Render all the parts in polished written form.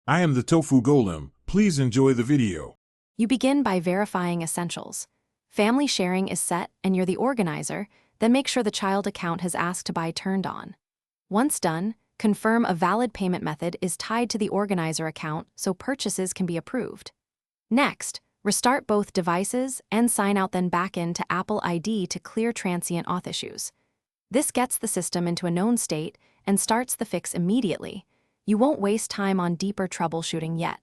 I am the Tofu Golem. Please enjoy the video. You begin by verifying essentials. Family sharing is set and you're the organizer, then make sure the child account has asked to buy turned on. Once done, confirm a valid payment method is tied to the organizer account so purchases can be approved. Next, restart both devices and sign out then back in to Apple ID to clear transient auth issues. This gets the system into a known state and starts the fix immediately. You won't waste time on deeper troubleshooting yet.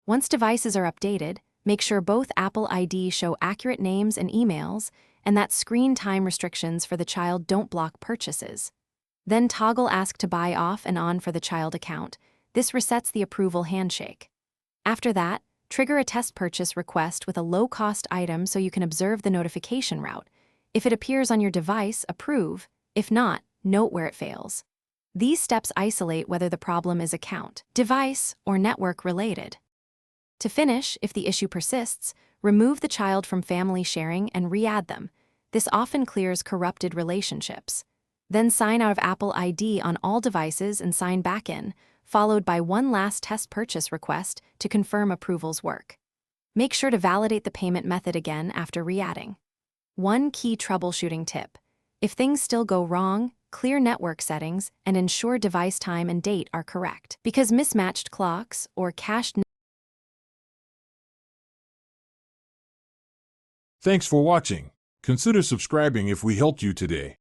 Once devices are updated, make sure both Apple ID show accurate names and emails and that screen time restrictions for the child don't block purchases. Then toggle Ask to Buy off and on for the child account. This resets the approval handshake. After that, trigger a test purchase request with a low-cost item so you can observe the notification route. If it appears on your device, approve. If not, note where it fails. These steps isolate whether the problem is account, device, or network related. To finish, if the issue persists, remove the child from family sharing and re-add them. This often clears corrupted relationships. Then sign out of Apple ID on all devices and sign back in, followed by one last test purchase request to confirm approvals work. Make sure to validate the payment method again after re-adding. One key troubleshooting tip: if things still go wrong, clear network settings and ensure device time and date are correct, because mismatched clocks or cached. Thanks for watching. Consider subscribing if we helped you today.